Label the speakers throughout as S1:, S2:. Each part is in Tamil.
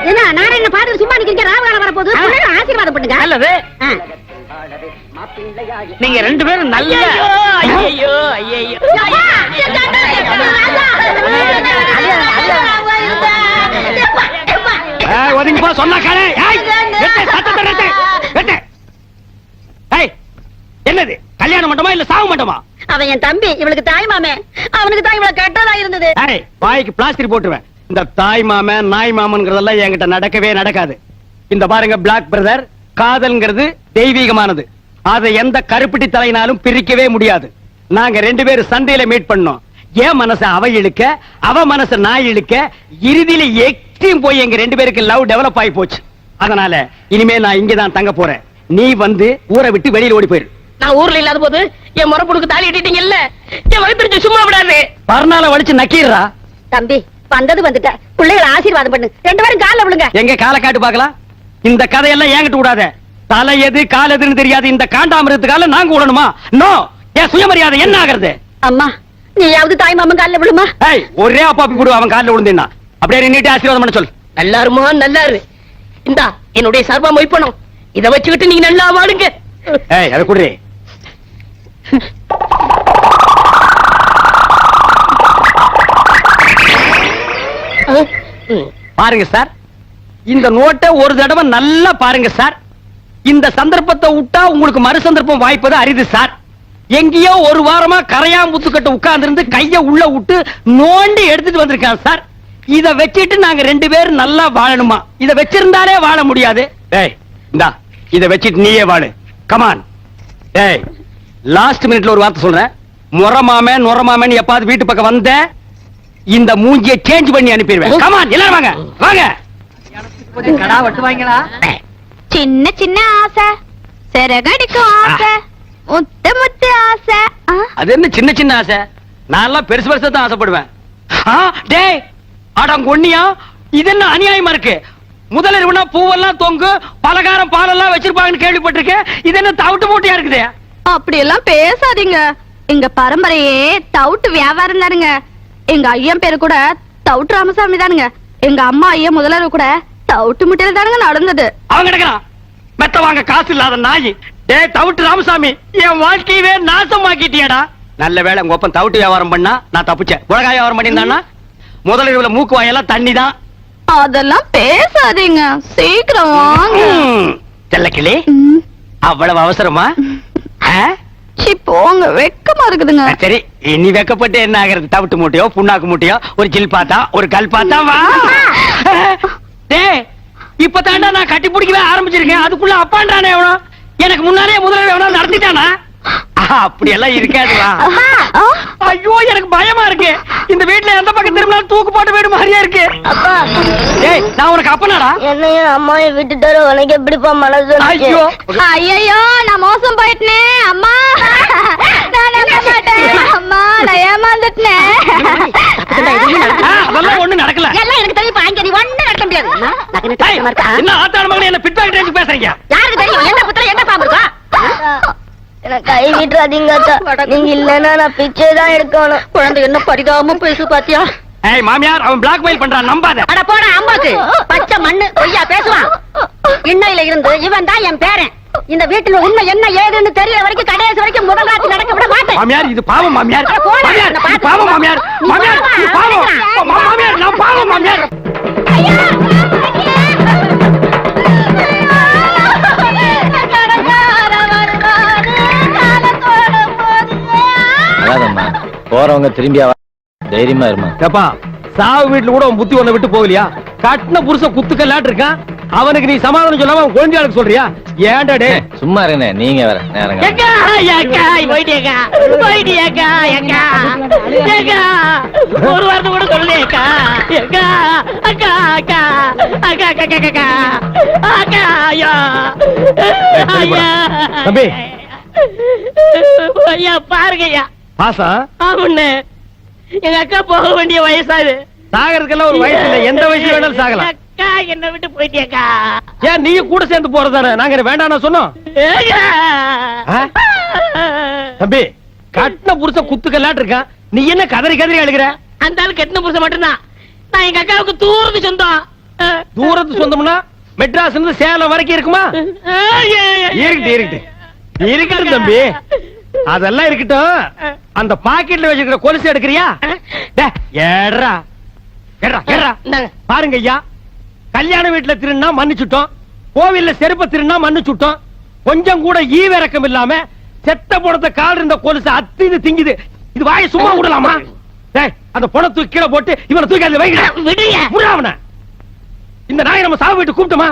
S1: என்ன நாராயண பாத்து சும்மா நிக்கிறீங்க? ராவகாலம் வரப்போகுது, ஆசீர்வாதம் பண்ணுங்க.
S2: நல்லது. நீங்க ரெண்டு பேரும் நல்ல ஐயோ ஐயோ ஒதுங்கி போ சொன்னா காலே. என்னது கல்யாண மண்டபமா இல்ல சாவு மண்டபமா?
S1: அவன் என் தம்பி, இவளுக்கு தாய் மாமே. அவனுக்கு தான் இவ்வளவு கெட்டதா இருந்தது.
S2: வாய்க்கு பிளாஸ்டிக் போட்டுருவேன். இந்த தாய் மாமன் நாய் மாமன்கிறதெல்லாம் என்கிட்ட நடக்கவே நடக்காது. இந்த பாருங்க பிளாக் பிரதர், காதல்ங்கிறது தெய்வீகமானது. அதை எந்த கருப்பிட்டி தலையினாலும் பிரிக்கவே முடியாது. நாங்க ரெண்டு பேரும் சண்டையில மீட் பண்ணோம். என் மனசை அவ இழுக்க, அவ மனசை நான் இழுக்க, இறுதியில எக்ஸ்ட்ரீம் போய் எங்க ரெண்டு பேருக்கு லவ் டெவலப் ஆகி போச்சு. அதனால இனிமே நான் இங்கதான் தங்க போறேன். நீ வந்து ஊரை விட்டு வெளியில ஓடி போயிரு.
S3: நான் ஊர்ல இல்லாத போது என் முறப்புடுக்கு தாலி கட்டிட்டீங்கல்ல, என் வயிற்று சும்மா விடாது.
S2: பர்னால வலிச்சு நக்கீரா.
S1: தம்பி வந்தது வந்துட்ட, பிள்ளைகளை ஆசீர்வாதம் பண்ணு. ரெண்டு பேரும் கால விழுங்க.
S2: எங்க கால காட்டு பாக்கலாம். இந்த கதையெல்லாம் என்கிட்ட விடாத. தலை எது கால் எதுன்னு தெரியாது இந்த காண்டாமிரத்துக்கால நாங்க விடணுமா? நோ. என் சுயமரியாதை என்ன ஆகிறது?
S1: அம்மா நீயாவது தாய் மாமன் கால விழுமா?
S2: ஒரே அப்பாப்பி போடு அவன் காலில் விழுந்தா. அப்படியே நின்னுட்டு ஆசீர்வாதம் பண்ண சொல்.
S3: நல்லாருமா நல்லாரு. இந்தா என்னுடைய சர்வா மொய்ப்பணும். இதை வச்சுக்கிட்டு நீங்க நல்லா வாடுங்க.
S2: அதை குடுறே. பாருங்க சார், இந்த நோட்டை ஒரு தடவை நல்லா பாருங்க சார். இந்த சந்தர்ப்பத்தை விட்டா உங்களுக்கு மறு சந்தர்ப்பம் வாய்ப்பது அரிது சார். எங்கேயோ ஒரு வாரமா கரையாம்புத்துக்கிட்ட உட்கார்ந்து இருந்து கைய உள்ள விட்டு நோண்டி எடுத்துட்டு வந்திருக்கான் சார். இத வச்சிட்டு நாங்க ரெண்டு பேரும் நல்லா வாழணுமா? இத வச்சிருந்தாலே வாழ முடியாது. இந்தா இத வச்சிட்டு நீயே வாழு. கமான். லாஸ்ட் மினிட்ல ஒரு வார்த்தை சொல்றேன். முறமாமன் நுறமாமன் எப்பாவது வீட்டு பக்கம் வந்த இந்த மூஞ்சியை சேஞ்ச் பண்ணி அனுப்பிடுவேன். கமான் எல்லாரும் வாங்க வாங்க. கடா வெட்டுவாங்களா?
S4: சின்ன சின்ன ஆசை, சிறகடிக்கும் ஆசை, முத்து முத்து ஆசை.
S2: அது என்ன சின்ன சின்ன ஆசை? நான் எல்லாம் பெருசு பெருசா தான் ஆசைப்படுவேன். டேய் அடங்கொன்னியா, இது என்ன அநியாயமா இருக்கு? முதலிரவுனா பூவெல்லாம் தொங்கு, பலகாரம் பாலெல்லாம் வச்சிருப்பாங்கன்னு கேள்விப்பட்டிருக்கேன். இது என்ன தவிட்டு மூட்டையா இருக்குது?
S4: அப்படி எல்லாம் பேசாதீங்க. எங்க பரம்பரையே தவுட்டு வியாபாரம் தானுங்க. எங்க ஐயன் பேரு கூட தவுட்டு ராமசாமி தானுங்க. எங்க அம்மா ஐயன் முதலரு கூட தவுட்டு முட்டையில தானுங்க நடந்தது.
S2: அவங்க கிடக்கிறான் மெத்த வாங்க காசு இல்லாத நாய். டேய் தவுட்டு ராமசாமி, என் வாழ்க்கையவே நாசமாக்கிட்டியடா. நல்ல வேளை உங்க ஒப்பன் தவுட்டு வியாபாரம் பண்ணா நான் தப்பிச்சேன். உலகாய வியாபாரம் பண்ணியிருந்தானா முதலிரவுல மூக்கு வாயெல்லாம் தண்ணி தான்.
S4: அதெல்லாம் பேசாதீங்க, சீக்கிரம் வாங்க.
S2: செல்லக்கிளி, அவ்வளவு அவசரமா?
S4: போங்க, வெக்கமா இருக்குதுங்க.
S2: சரி, இனி வெக்கப்பட்டு என்ன ஆகிறது? தவிட்டு மூட்டையோ புண்ணாக்கு மூட்டையோ ஒரு ஜில் பார்த்தா ஒரு கல் பார்த்தா வா. இப்பதாண்டா நான் கட்டி பிடிக்கவே ஆரம்பிச்சிருக்கேன். அதுக்குள்ள அப்பான்றானே எவனோ எனக்கு முன்னாலே முதல்ல எவனோ நடத்திட்டானா? அப்படி எல்லாம் இருக்காதுவா. ஐயோ எனக்கு பயமா இருக்கு. இந்த வீட்டுல எந்த பக்கம் திரும்பினாலும் தூக்கு போட்டு வீடு மாதிரியா இருக்கு. நான் உனக்கு அப்பனாடா.
S1: என்னையும் அம்மாவை விட்டுட்டாரு, உனக்கு எப்படிப்பா மனசு?
S4: ஐயோ ஐயோ நான் மோசம் போயிட்டேன் அம்மா. நான் நம்ப மாட்டேன் அம்மா, நான் ஏமாந்துட்டேன்.
S2: அதெல்லாம் ஒண்ணு நடக்கல.
S1: எல்லாம் எனக்கு தெரியும். அங்க நீ ஒண்ணு நடக்க முடியாது.
S2: என்ன ஆத்தாட மகனே என்ன பிட்பாக்கெட் ரேஞ்ச் பேசுறீங்க?
S1: யாருக்கு தெரியும் என்ன புத்திர என்ன பாம்பு இருக்கா? எனக்கு கை விட்டுறாதீங்க அக்கா. நீங்க இல்லன்னா நான் பிச்சை தான் எடுக்கணும். குழந்தை என்ன பரிதாபமா பேசு பாத்தியா?
S2: மாமியார் அவன் பிளாக்மெயில் பண்றான், நம்பாத.
S1: அட போடா அம்பாக்கு, பச்சை மண்ணு பொய்யா பேசுவான். இன்னையில இருந்து இவன் தான் என் பேரன். இந்த வீட்டுல உண்மை என்ன ஏதுன்னு தெரியற வரைக்கும் கடைசி வரைக்கும் முதல் ராத்திரி நடக்க விட மாட்டேன்.
S2: மாமியார் இது பாவம் மாமியார். மாமியார் இது பாவம் மாமியார். மாமியார் இது பாவம். மாமியார் நான் பாவம் மாமியார்.
S5: போறவங்க திரும்பி தைரியமா இருமா.
S2: ஏப்பா சாவு வீட்டுல கூட புத்தி ஒண்ண விட்டு போகலையா? கட்டின புருஷ குத்துக்கல்லாட்டு இருக்கான். அவனுக்கு நீ சமாதானம் சொல்லாம அவன் குழந்தையாளுக்கு சொல்றியா? ஏன்டா டே சும்மா
S5: இருங்க, நீங்க வேற நேரங்க.
S3: ஒரு வாரத்தை கூட சொல்லேக்கா.
S2: தம்பி
S3: ஐயா பாருங்கய்யா.
S2: பாசா
S3: ஆமாண்ணே, எங்க அக்கா போக வேண்டிய வயசாது.
S2: சாகறதுக்கெல்லாம் ஒரு வயசு இல்ல, எந்த வயசுல வேணாலும் சாகலாம்.
S3: அக்கா என்ன விட்டு போயிட்டியக்கா.
S2: ஏன் நீங்க கூட சேர்ந்து போறதானே? நாங்க வேண்டாம் சொன்னோம். தம்பி கட்டின புருஷ குத்துக்கல்லாட்டு இருக்கான், நீ என்ன கதறி கதறி அழுகிற?
S3: அந்த ஆளு கட்டின புருஷ மட்டும்தான். நான் எங்க அக்காவுக்கு தூரத்து சொந்தம்.
S2: தூரத்து சொந்தம்னா மெட்ராஸ்ல இருந்து சேலம் வரைக்கும் இருக்குமா? இருக்கட்டும் தம்பி, அதெல்லாம் இருக்கட்டும். அந்த பாக்கெட்ல வச்சிருக்கிற கொலுசு எடுக்கிறியா? ஏறா பாருங்க ஐயா, கல்யாண வீட்டுல திருநா மன்னிச்சுட்டோம், கோவில்ல செருப்ப திருநா மன்னிச்சுட்டோம். கொஞ்சம் கூட ஈவிரக்கம் இல்லாம செத்த போனத கால் இருந்த கொலுசு அத்திது திங்குது. இது வாயை சும்மா விடலாமா? அந்த பொண தூக்கி கீழே போட்டு இவனை தூக்கி அதுல வைக்க. இந்த நாயை நம்ம சாவு வீட்டு கூப்பிட்டோமா?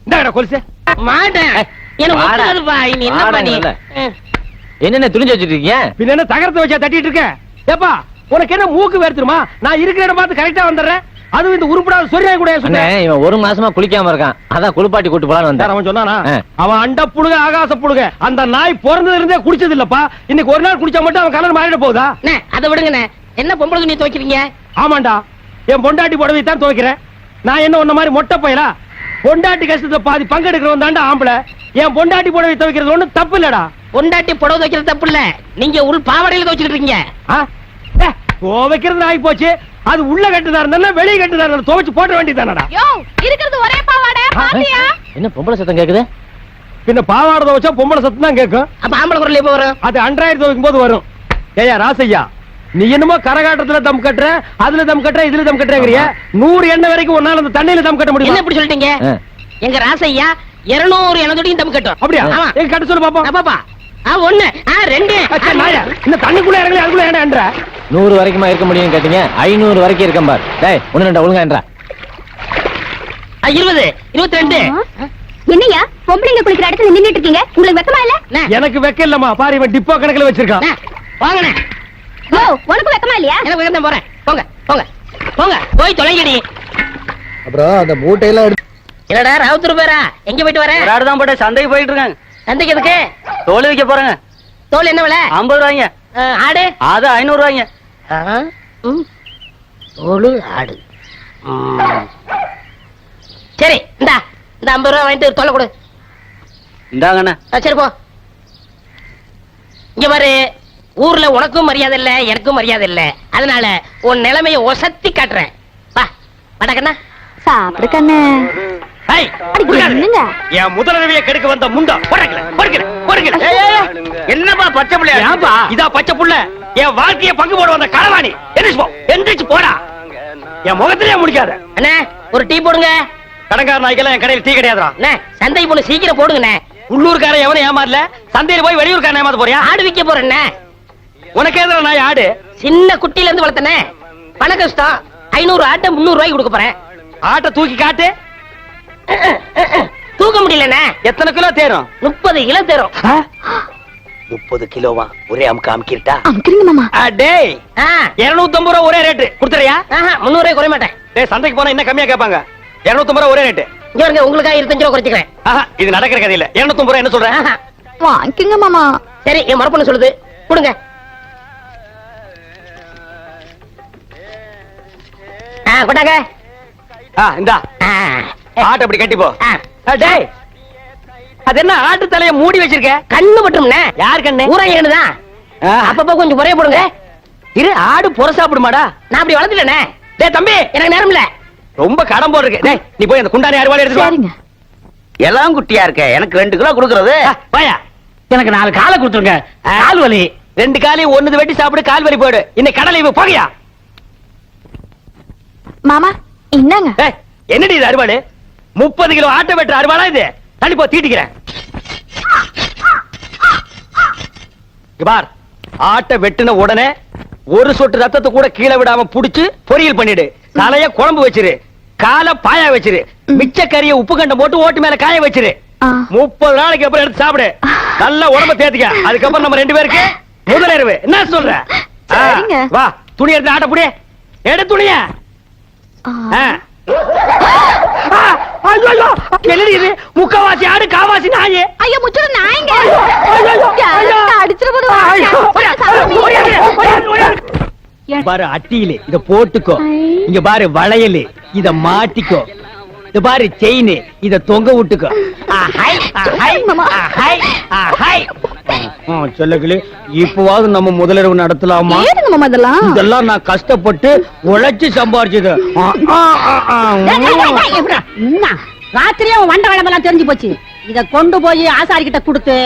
S2: இந்த கொலுசு
S3: மாட்டேன்.
S5: என்னென்ன துணிஞ்சு வச்சிட்டு இருக்கீங்க?
S2: பின்ன என்ன தகரத்தை வச்சா தட்டிட்டு இருக்க? ஏப்பா உனக்கு என்ன மூக்கு வேர்த்துருமா? நான் இருக்கிற இடம் பார்த்து கரெக்டா வந்துடுறேன். அதுவும் இந்த உருப்படாத சொரியா கூட
S5: இவன் ஒரு மாசமா குளிக்காம இருக்கான், அதான் குளிப்பாட்டி கூட்டு போலான்னு வந்தேன்.
S2: அவன் சொன்னானா? அவன் அண்ட புழுக ஆகாச புழுக. அந்த நாய் பிறந்ததுல இருந்தே குடிச்சது இல்லப்பா. இன்னைக்கு ஒரு நாள் குடிச்சா மட்டும் அவன் கலர் மாறிட போகுதா?
S3: அதை விடுங்க. என்ன பொம்பளை துணி துவைக்கிறீங்க?
S2: ஆமாண்டா, என் பொண்டாட்டி புடவை தான் துவைக்கிறேன். நான் என்ன உன்ன மாதிரி மொட்டை பையலா? பொண்டாட்டி கஷ்டத்தை பாதி பங்கெடுக்கிறவன் தாண்டா ஆம்பளை. என் பொண்டாட்டி புடவை துவைக்கிறது ஒண்ணும் தப்பு இல்லடா.
S3: பொண்டாட்டி புடவை துவைக்கிறது தப்பு இல்ல, நீங்க உள் பாவாடையில துவைச்சிட்டு இருக்கீங்க.
S2: துவைக்கிறது ஆகி போச்சு. அது உள்ள கட்டுதா இருந்தா வெளியே கட்டுதா இருந்தா துவைச்சு போட வேண்டியதானடா.
S4: இருக்கிறது ஒரே பாவாடை பாத்தியா?
S5: என்ன பொம்பளை சத்தம் கேக்குது?
S2: பின்ன பாவாடை துவைச்சா பொம்பளை சத்தம் தான் கேட்கும்.
S3: அப்ப ஆம்பளை குரல் எப்ப வரும்?
S2: அது அன்றாயிரம் துவைக்கும் போது வரும். ஏயா ராசையா, நீ என்னமோ கரகாட்டத்துல தம் கட்டுற, அதுல தம் கட்டுற, இதுல தம் கட்டுறங்கிறிய. 100 எண்ணெய் வரைக்கும் ஒன்னால அந்த தண்ணியில தம் கட்ட முடியும்.
S3: என்ன இப்படி சொல்லிட்டீங்க? எங்க ராசையா 200 எண்ணெய் தம் கட்டும்.
S2: அப்படியா? எங்க கட்ட சொல்லு பாப்போம்.
S3: பாப்பா 1 2
S2: இந்த தண்ணிக்குள்ள இறங்கல அதுக்குள்ள ஏன்டா
S5: 100 வரைக்குமா இருக்க முடியும் கேட்டீங்க? 500 வரைக்கும் இருக்கேன் பார். டேய் ஒண்ணு ரெண்டா ஒழுங்கா என்றா.
S3: 20 22.
S4: என்னையா பொம்பளைங்க குளிக்கிற இடத்துல நின்னுட்டு இருக்கீங்க? உங்களுக்கு வெக்கமா இல்ல?
S2: எனக்கு வெக்க இல்லம்மா. பாரு இவன் டிப்போ கணக்குல வச்சிருக்கான்.
S3: வாங்கண்ணே.
S4: ஓ உனக்கு வெக்கமா இல்லையா?
S3: எனக்கு வெக்கம் போறேன். போங்க போங்க போங்க போய் தொலைங்கடி.
S6: அப்புறம் அந்த மூட்டையெல்லாம்
S3: என்னடா ராவுத்தூர் பேரா? எங்க போயிட்டு வர?
S2: ஒரு ஆடு தான் போட்டு சந்தைக்கு போயிட்டு இருக்காங்க.
S3: சந்தைக்கு எதுக்கு?
S2: தோல் வைக்க போறாங்க.
S3: தோல் என்ன விலை?
S2: 50 ரூபாய்ங்க.
S3: ஆடு?
S2: அது 500 ரூபாய்ங்க.
S3: தோல் ஆடு. சரி இந்தா இந்த 50 ரூபாய் வாங்கிட்டு தோலை கொடு.
S2: இந்தாங்கண்ணா.
S3: சரி போ. இங்க பாரு, ஊர்ல உனக்கும் மரியாதை இல்ல, எனக்கும் மரியாதை இல்ல. அதனால உன் நிலைமையை ஒசத்தி காட்டுறேன். வா வடக்கண்ணா.
S4: சாப்பிடு கண்ணு.
S2: என் முதலமையை கெடுக்க வந்த முண்டா. என்னப்பா பச்சை புள்ள? இதா பச்சை புள்ள. என் வாழ்க்கைய பங்கு போட வந்த களவாணி. எந்திரிச்சு போடா. என் முகத்திலே முடிக்காத.
S3: அண்ணே ஒரு டீ போடுங்க.
S2: கடங்கார நாய்க்கெல்லாம் என் கடையில் டீ கிடையாதுடா.
S3: சந்தைக்கு போன சீக்கிரம் போடுங்கண்ணே.
S2: உள்ளூர்காரன் எவனும் ஏமாறல. சந்தையில போய் வெளியூர்காரன் ஏமாத்த போறியா?
S3: ஆடு விற்க போறேன்.
S2: உனக்கு எதிர நாய் ஆடு?
S3: சின்ன குட்டில இருந்து வளர்த்தனே. பண கஷ்டம். 500 ஆட்டை 300 ரூபாய்க்கு கொடுக்க போறேன்.
S2: ஆட்டை தூக்கி காட்டு.
S3: தூக்க முடியலண்ணே.
S2: எத்தனை கிலோ தேரும்?
S3: 30 கிலோ தேரும்.
S2: 30 கிலோவா? ஒரே அமுக்கு அமுக்கிட்டா?
S4: அமுக்குறீங்க மாமா.
S2: டேய் 250 ரூபா ஒரே ரேட்டு கொடுத்துறியா?
S3: 300 ரூபாய் குறைய மாட்டேன்.
S2: டேய் சந்தைக்கு போனா இன்னும் கம்மியா கேட்பாங்க. 250 ரூபா ஒரே ரேட்டு.
S3: இங்க வருங்க, உங்களுக்காக 25 ரூபா குறைச்சிக்கிறேன்.
S2: இது நடக்கிற கதை இல்ல. 250 ரூபா என்ன சொல்றேன்?
S4: வாங்கிங்க மாமா.
S3: சரி என் மரப்பொண்ணு சொல்லுது, கொடுங்க. கொண்டாங்க.
S2: இந்தா ஆட்டை அப்படி கட்டி போ. டேய் அது என்ன ஆட்டு தலைய மூடி வச்சிருக்க?
S3: கண்ணு பட்டும்ண்ணே.
S2: யார் கண்ணு?
S3: ஊராங்க கண்ணுதான். அப்பப்ப கொஞ்சம் முறைய போடுங்க.
S2: இரு, ஆடு புற சாப்பிடுமாடா?
S3: நான் அப்படி வளர்த்துட்டேனே.
S2: டேய் தம்பி,
S3: எனக்கு நேரம் இல்ல.
S2: ரொம்ப கடன் போடு இருக்கு. டேய் நீ போய் அந்த குண்டானி அறுவாளை எடுத்து
S4: சரிங்க.
S2: எல்லாம் குட்டியா இருக்க. எனக்கு 2 கிலோ கொடுக்கறது. வாயா, எனக்கு 4 காலை கொடுத்துருங்க. கால் வலி 2 காலையும் ஒண்ணு வெட்டி சாப்பிடு, கால் வலி போயிடு. இன்னைக்கு கடலை இவ போகையா?
S4: மாமா என்னங்க?
S2: என்னடி இது அறுவாளு? 30 கிலோ ஆட்டை வெட்டுற அறுவாளா இது? தள்ளி போ, தீட்டிக்கிறேன். பார், ஆட்டை வெட்டுன உடனே ஒரு சொட்டு ரத்தத்தை கூட கீழே விடாம புடிச்சு பொரியல் பண்ணிடு. தலைய குழம்பு வச்சிரு, காலை பாயா வச்சிரு, மிச்ச கறிய உப்பு கண்டம் போட்டு ஓட்டு மேல காய வச்சிரு. 30 நாளைக்கு அப்புறம் எடுத்து சாப்பிடு. நல்லா உடம்ப தேத்திக்க. அதுக்கப்புறம் நம்ம 2 பேருக்கு முதலிரவு. என்ன சொல்ற? வா, துணி எடுத்து ஆட்ட புடி. எடு துணிய. முக்கவாசி ஆடு, காவாசி நாயே.
S4: ஐயோ முச்சுரு நாயங்க.
S2: பாரு அட்டியில இத போட்டுக்கோ. இங்க பாரு வளையல், இத மாட்டிக்கோ. இத பாரு செயின், இத தொங்க விட்டுக்கோ. செல்லக்கிளி இப்பவாவது நம்ம முதலிரவு நடத்தலாமா?
S4: ஏனுங்க மாமா இதெல்லாம்?
S2: இதெல்லாம் நான் கஷ்டப்பட்டு உழைச்சு சம்பாரிச்சது.
S1: ராத்திரியே வண்ட வேலைமெல்லாம் தெரிஞ்சு போச்சு. இத கொண்டு போய் ஆசாரி கிட்ட கொடுத்து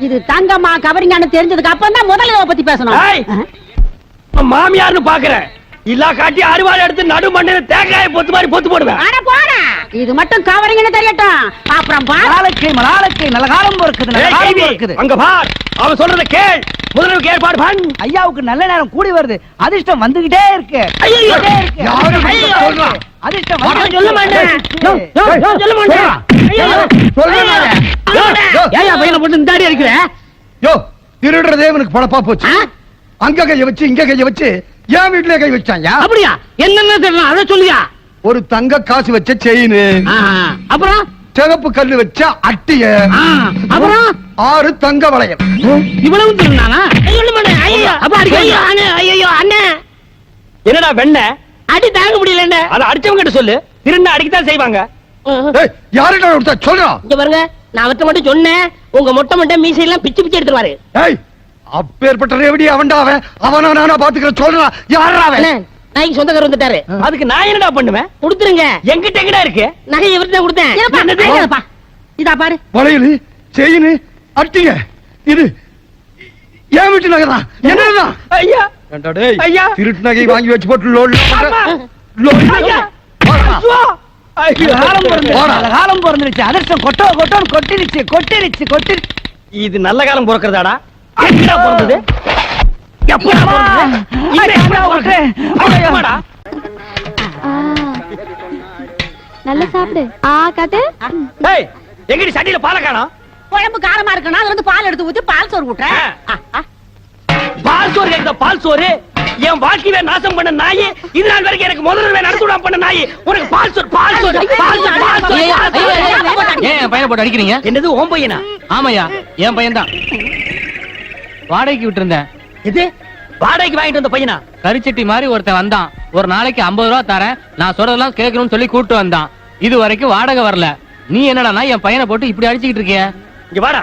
S1: இது தங்கம்மா கவரிங்கான்னு தெரிஞ்சதுக்கு அப்புறம் தான் முதலிரவை பத்தி பேசணும்.
S2: மாமியார்னு பாக்குறேன் இல்ல காட்டி அறுவாள் எடுத்து நடு மண்ணில தேங்காய பொத்து மாதிரி பொத்து போடுவேன்.
S1: அட போடா, இது மட்டும் கவரிங்னு தெரியட்டும். அப்புறம்
S7: நாளைக்கு நல்ல காலம் இருக்குது, நல்ல காலம் இருக்குது.
S2: அங்க பார், அவன் சொல்றத கேள். முதல்வருக்கு ஏற்பாடு பண்ணு.
S7: ஐயாவுக்கு நல்ல நேரம் கூடி வருது, அதிர்ஷ்டம் வந்துகிட்டே இருக்கு. அதிர்ஷ்டம்
S3: சொல்ல மாட்டேன். சொல்ல மாட்டேன்.
S2: ஏயா பையனை போட்டு இந்த அடி அடிக்கிற?
S6: யோ, திருடுறதே இவனுக்கு பழப்பா போச்சு. அங்க கைய வச்சு இங்க கைய வச்சு என் வீட்டுல கை வச்சாயா?
S2: அப்படியா? என்னன்னு தெரியல, அத சொல்லியா?
S6: ஒரு தங்க காசு வச்ச செயின்,
S2: அப்புறம்
S6: சிவப்பு கல்லு வச்ச அட்டிய,
S2: அப்புறம்
S6: 6 தங்க வளையம்.
S2: இவ்வளவு திருநானா?
S3: சொல்ல மாட்டேன். ஐயோ,
S2: அப்ப அடிக்க.
S3: ஐயோ அண்ணே,
S2: என்னடா வெண்ண
S3: அடி தாங்க முடியல.
S2: அத அடிச்சவங்க கிட்ட சொல்லு, திருண்ண அடிக்கத்தான் செய்வாங்க.
S6: ஏய், யாருடா கொடுத்தா சொல்றா?
S3: இங்க பாருங்க, நான் அவர்ட்ட மட்டும் சொன்னேன், உங்க மொட்டை மொட்டை மீசையெல்லாம் பிச்சு பிச்சு எடுத்துருவாரு.
S6: ஏய், அப்பேற்பட்ட ரேவடி அவன்டா அவன். அவனா நானா பாத்துக்கிற சொல்றா. யாரா அவன்?
S3: நாய்க்கு சொந்தக்காரர் வந்துட்டாரு.
S2: அதுக்கு நான் என்னடா பண்ணுவேன்?
S3: கொடுத்துருங்க.
S2: எங்கிட்ட எங்கடா இருக்கு?
S3: நகை இவர்தான் கொடுத்தேன்.
S1: இதா பாரு.
S6: வளையல், செயின், அட்டிய, இது என் வீட்டு நகை தான். என்னதான்?
S2: ஐயா,
S6: ஏண்டா டேய்,
S2: ஐயா.
S6: திருட்டு நகை வாங்கி வச்சு போட்டு லோன்
S2: அம்மா.
S6: லோன்
S2: ஐயா. ஐயோ. ஐயோ.
S7: நல்ல காலம் பிறந்துருச்சு, அதிர்ஷ்டம் கொட்டோன்னு கொட்டிருச்சு.
S2: இது நல்ல காலம் பிறக்கிறதாடா? எப்படா பிறந்தது? எப்படா பிறந்தது? இது எப்படா பிறந்தது? எப்படா?
S4: நல்லா சாப்பிடு. காட்டு.
S2: ஏய், எங்கடி சட்டியில பாலை காணோம்?
S1: குழம்பு காரமா இருக்குன்னா அதுல இருந்து பால் எடுத்து ஊத்தி பால் சோறு ஊட்டுறேன்.
S2: பால் சோறு கேக்குதா? பால் சோறு என் வாழ்க்கையை நாசம் பண்ண நாயி, இது நாள் வரைக்கும் எனக்கு முதல்ல நடத்துடாம பண்ண நாயி, உனக்கு பால் சோறு பால் சோறு பால் சோறு பால் சோறு.
S5: ஏன் என் பையனை போட்டு அடிக்கிறீங்க?
S2: என்னது உன் பையனா?
S5: ஆமாய்யா, என் பையன் தான். வாடகைக்கு விட்டு இருந்தேன்.
S2: இது வாடகைக்கு வாங்கிட்டு வந்த பையனா?
S5: கரிச்சட்டி மாதிரி ஒருத்தன் வந்தான். ஒரு நாளைக்கு 50 ரூபா தரேன், நான் சொல்றதெல்லாம் கேட்கணும்னு சொல்லி கூட்டு வந்தான். இது வரைக்கும் வாடகை வரல. நீ என்னடா என் பையனை போட்டு இப்படி அடிச்சுக்கிட்டு இருக்கிய?
S2: இங்க வாடா.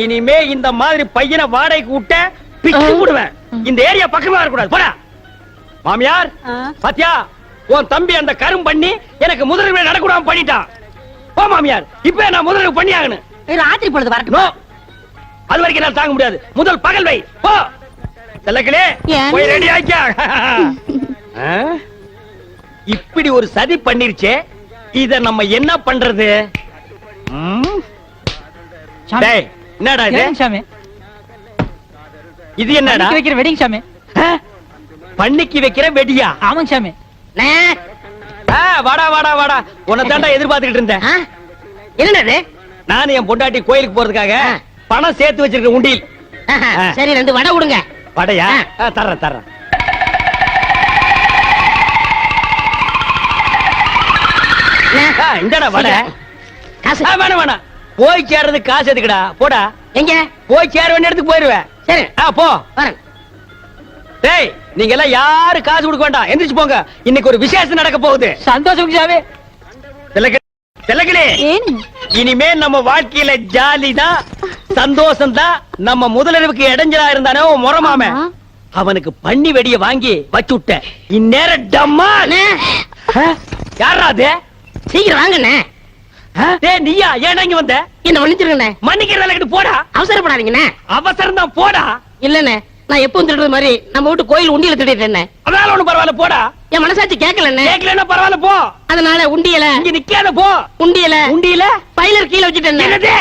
S2: இனிமே இந்த மாதிரி பையனை வாடகைக்கு விட்ட பிச்சு விடுவேன். இந்த ஏரியா பக்கமே வரக்கூடாது. போடா. மாமியார் பாத்தியா, உன் தம்பி அந்த கரும் பண்ணி எனக்கு முதலில் நடக்கூடாம பண்ணிட்டான். போ மாமியார், இப்ப நான் முதலில் பண்ணி ஆகணும்.
S1: ராத்திரி பொழுது வரட்டும்.
S2: நோ, அது வரைக்கும் நான் தாங்க முடியாது. முதல் பகல் வை. போ செல்லக்கிளே, போய் ரெடி ஆயிக்க. இப்படி ஒரு சதி பண்ணிருச்சே, இத நம்ம என்ன பண்றது? டேய், என்னடா இது?
S7: சாமி,
S2: இது என்னடா?
S7: வைக்கிற வெட்டிங் சாமி.
S2: பண்ணிக்கு வைக்கிற வெடியா?
S7: ஆமாங்க சாமி.
S2: வாடா வாடா வாடா, உன்னை தாண்டா எதிர்பார்த்துக்கிட்டு இருந்தேன்.
S3: என்னது?
S2: நானும் என் பொண்டாட்டி கோயிலுக்கு போறதுக்காக பணம் சேர்த்து வச்சிருக்க உண்டியில்.
S3: சரி, 2 வடை கொடுங்க.
S2: வடையா? தர்றேன். இந்தடா வடை.
S3: காசு
S2: வேணாம். போய் சேர்றது காசு எதுக்குடா? போடா.
S3: எங்க
S2: போய் சேர வேண்டிய இடத்துக்கு போயிருவேன்.
S3: சரி,
S2: போ.
S3: வரேன்.
S2: டேய், நீங்க எல்லாம் யாரு காசு கொடுக்க வேண்டாம், எந்திரிச்சு போங்க. இன்னைக்கு ஒரு விசேஷம் நடக்க போகுது.
S7: சந்தோஷம் சாமி.
S2: செல்லக்கிளே, இனிமே நம்ம வாழ்க்கையில ஜாலி தான், சந்தோஷம் தான். நம்ம முதலிரவுக்கு இடைஞ்சலா இருந்தானே முறமாம, அவனுக்கு பண்ணி வெடிய வாங்கி வச்சு விட்ட. இந்நேரம் டம்மா. யாரா அது?
S3: சீக்கிரம் வாங்கண்ணே.
S2: டேய், நீயா? ஏன் இங்க வந்த?
S3: என்ன மன்னிச்சிருங்கண்ணே.
S2: மன்னிக்கிற வேலைக்கு போடா.
S3: அவசரப்படாதீங்கண்ணே.
S2: அவசரம் தான், போடா.
S3: இல்லண்ணே, நான் எப்பவும் திருடுற மாதிரி நம்ம வீட்டு கோயில் உண்டியல திருடிட்டேன்.
S2: அதனால ஒண்ணும் பரவாயில்ல, போடா.
S3: என் மனசாட்சி கேட்கலண்ணே.
S2: கேட்கலன்னா பரவாயில்ல, போ.
S3: அதனால உண்டியல
S2: இங்க நிக்காத, போ.
S3: உண்டியல
S2: உண்டியல
S3: பைலர் கீழே வச்சுட்டேன்.
S2: என்னது?